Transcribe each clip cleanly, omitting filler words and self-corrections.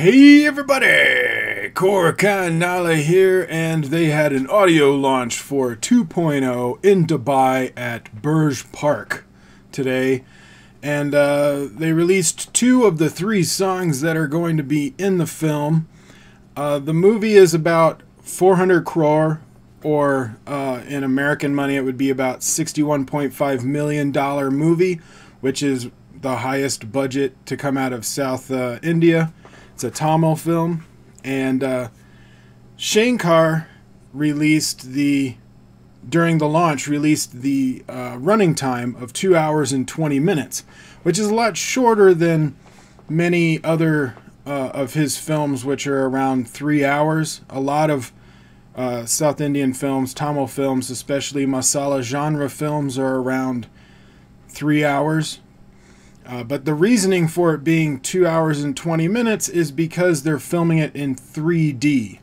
Hey everybody! Koricon Nala here, and they had an audio launch for 2.0 in Dubai at Burj Park today. And they released 2 of the 3 songs that are going to be in the film. The movie is about 400 crore, or in American money it would be about $61.5 million movie, which is the highest budget to come out of South India. It's a Tamil film, and Shankar during the launch released the running time of 2 hours and 20 minutes, which is a lot shorter than many other of his films, which are around 3 hours. A lot of South Indian films, Tamil films, especially masala genre films, are around 3 hours. But the reasoning for it being 2 hours and 20 minutes is because they're filming it in 3D.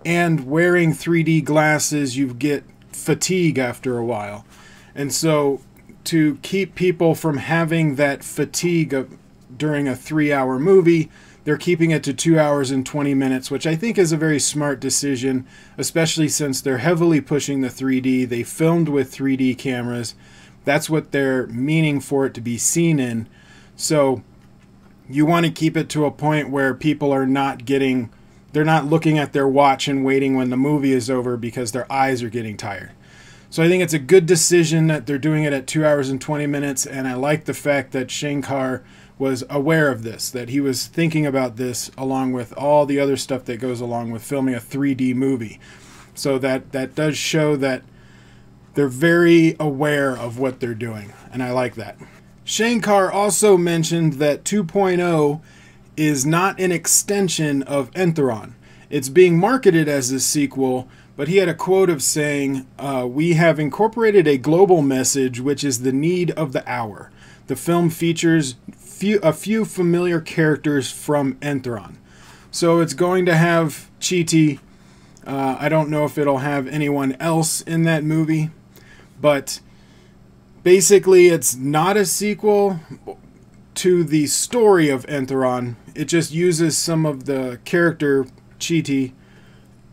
And wearing 3D glasses, you get fatigue after a while. And so to keep people from having that fatigue during a 3-hour movie, they're keeping it to 2 hours and 20 minutes, which I think is a very smart decision, especially since they're heavily pushing the 3D. They filmed with 3D cameras. That's what they're meaning for it to be seen in. So you want to keep it to a point where people are they're not looking at their watch and waiting when the movie is over because their eyes are getting tired. So I think it's a good decision that they're doing it at 2 hours and 20 minutes, and I like the fact that Shankar was aware of this, that he was thinking about this along with all the other stuff that goes along with filming a 3D movie. So that does show that they're very aware of what they're doing, and I like that. Shankar also mentioned that 2.0 is not an extension of Enthron. It's being marketed as a sequel, but he had a quote of saying, "We have incorporated a global message, which is the need of the hour. The film features a few familiar characters from Enthron." So it's going to have Chiti. I don't know if it'll have anyone else in that movie, but basically, it's not a sequel to the story of Enthron. It just uses some of the character Chiti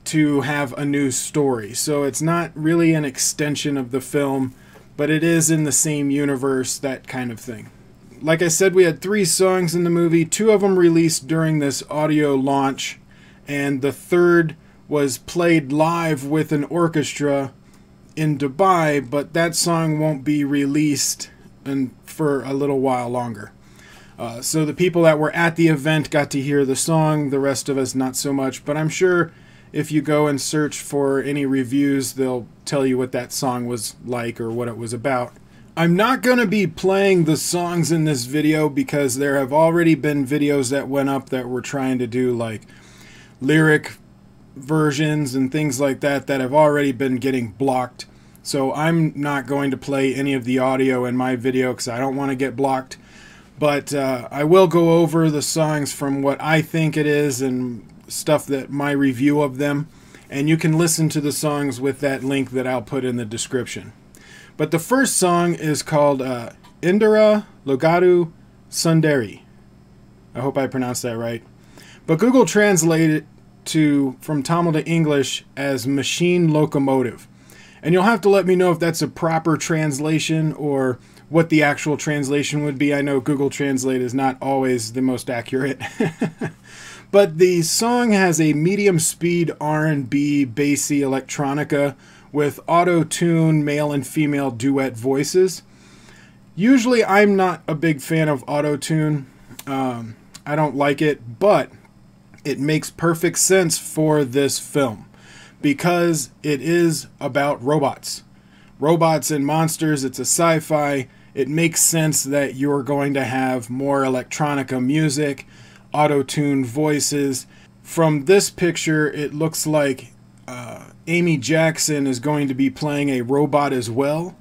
to have a new story. So it's not really an extension of the film, but it is in the same universe, that kind of thing. Like I said, we had 3 songs in the movie. 2 of them released during this audio launch, and the 3rd was played live with an orchestra in Dubai, but that song won't be released for a little while longer. So the people that were at the event got to hear the song, the rest of us not so much, but I'm sure if you go and search for any reviews, they'll tell you what that song was like or what it was about. I'm not going to be playing the songs in this video because there have already been videos that went up that were trying to do like lyric versions and things like that have already been getting blocked. So I'm not going to play any of the audio in my video because I don't want to get blocked. But I will go over the songs from what I think it is and stuff that my review of them. And you can listen to the songs with that link that I'll put in the description. But the first song is called Indira Logadu Sundari. I hope I pronounced that right. But Google translated from Tamil to English as machine locomotive. And you'll have to let me know if that's a proper translation or what the actual translation would be. I know Google Translate is not always the most accurate. But the song has a medium speed R&B bassy electronica with auto-tune male and female duet voices. Usually I'm not a big fan of auto-tune. I don't like it, but it makes perfect sense for this film because it is about robots. Robots and monsters, it's a sci-fi. It makes sense that you're going to have more electronica music, auto-tuned voices. From this picture, it looks like Amy Jackson is going to be playing a robot as well.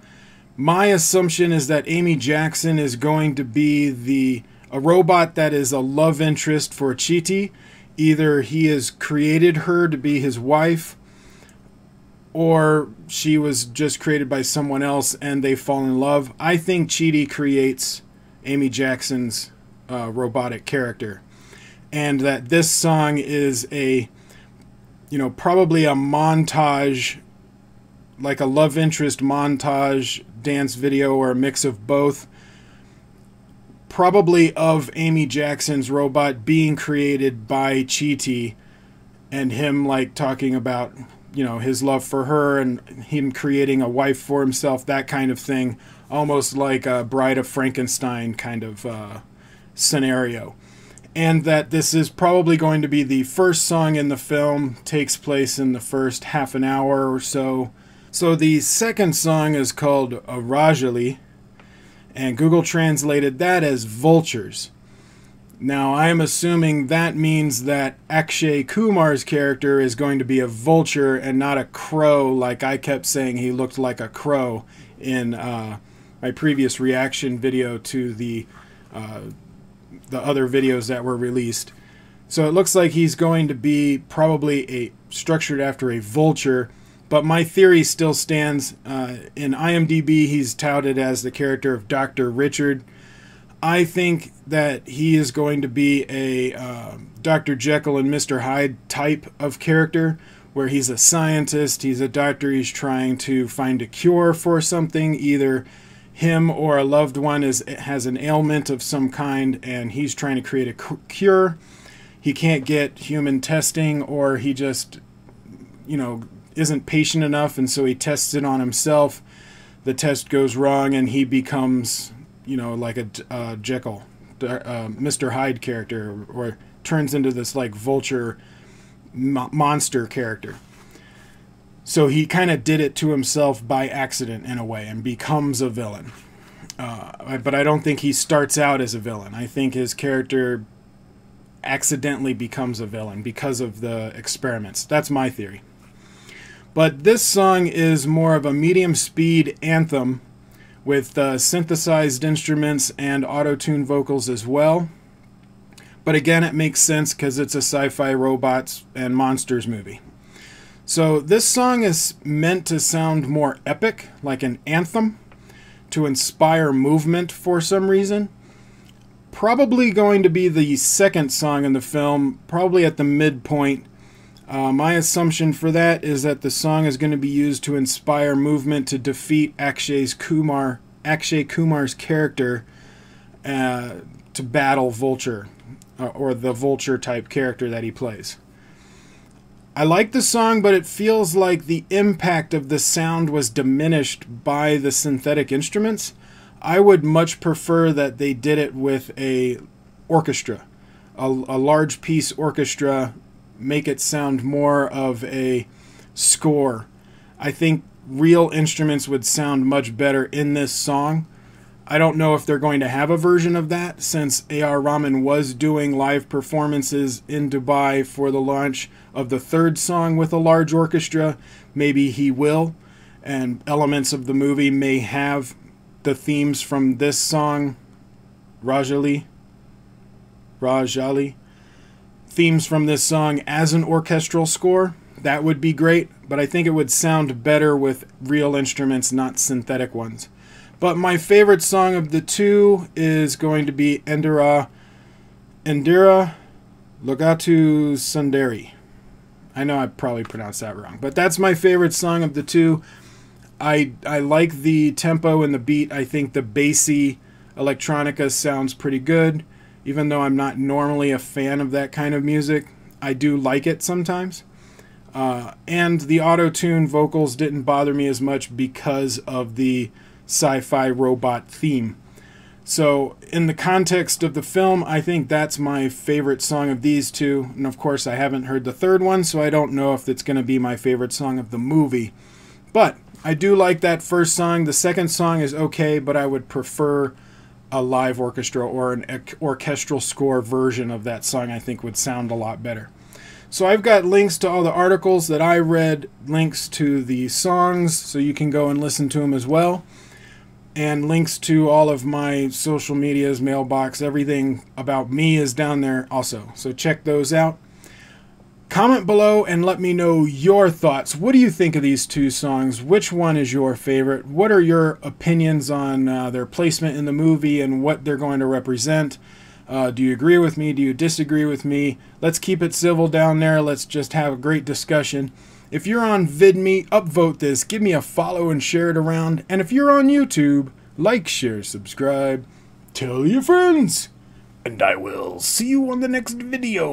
My assumption is that Amy Jackson is going to be a robot that is a love interest for Chiti. Either he has created her to be his wife, or she was just created by someone else and they fall in love. I think Chiti creates Amy Jackson's robotic character. and that this song is a, you know, probably a montage, like a love interest montage dance video, or a mix of both, probably of Amy Jackson's robot being created by Chi-Ti, and him like talking about, you know, his love for her and him creating a wife for himself, that kind of thing, almost like a Bride of Frankenstein kind of scenario. And that this is probably going to be the first song in the film, takes place in the first half an hour or so. So the second song is called Rajali, and Google translated that as vultures. Now I am assuming that means that Akshay Kumar's character is going to be a vulture and not a crow, like I kept saying he looked like a crow in my previous reaction video to the other videos that were released. So it looks like he's going to be probably structured after a vulture, but my theory still stands. In IMDb, he's touted as the character of Dr. Richard. I think that he is going to be a Dr. Jekyll and Mr. Hyde type of character, where he's a scientist, he's a doctor, he's trying to find a cure for something, either him or a loved one has an ailment of some kind, and he's trying to create a cure. He can't get human testing, or he just, you know, isn't patient enough, and so he tests it on himself. The test goes wrong, and he becomes, you know, like a Jekyll, Mr. Hyde character, or turns into this like vulture monster character. So he kind of did it to himself by accident in a way and becomes a villain. But I don't think he starts out as a villain. I think his character accidentally becomes a villain because of the experiments. That's my theory. But this song is more of a medium speed anthem with synthesized instruments and auto-tune vocals as well. But again, it makes sense because it's a sci-fi robots and monsters movie. So this song is meant to sound more epic, like an anthem, to inspire movement for some reason. Probably going to be the second song in the film, probably at the midpoint. My assumption for that is that the song is going to be used to inspire movement to defeat Akshay Kumar's character to battle Vulture, or the Vulture type character that he plays. I like the song, but it feels like the impact of the sound was diminished by the synthetic instruments. I would much prefer that they did it with a orchestra, a large piece orchestra, make it sound more of a score. I think real instruments would sound much better in this song. I don't know if they're going to have a version of that, since A.R. Rahman was doing live performances in Dubai for the launch of the third song with a large orchestra. Maybe he will, and elements of the movie may have the themes from this song, Rajali, themes from this song as an orchestral score. That would be great, but I think it would sound better with real instruments, not synthetic ones. But my favorite song of the two is going to be Indira Logatu Sundari. I know I probably pronounced that wrong, but that's my favorite song of the two. I like the tempo and the beat. I think the bassy electronica sounds pretty good. Even though I'm not normally a fan of that kind of music, I do like it sometimes. And the auto-tune vocals didn't bother me as much because of the sci-fi robot theme. So in the context of the film, I think that's my favorite song of these two. And of course, I haven't heard the third one, so I don't know if it's going to be my favorite song of the movie. But I do like that first song. The second song is okay, but I would prefer a live orchestra or an orchestral score version of that song. I think would sound a lot better. So I've got links to all the articles that I read, links to the songs, so you can go and listen to them as well, and links to all of my social medias, Mailbox, everything about me is down there also. So check those out. Comment below and let me know your thoughts. What do you think of these two songs? Which one is your favorite? What are your opinions on their placement in the movie and what they're going to represent? Do you agree with me? Do you disagree with me? Let's keep it civil down there. Let's just have a great discussion. If you're on VidMe, upvote this. Give me a follow and share it around. And if you're on YouTube, like, share, subscribe. Tell your friends. And I will see you on the next video.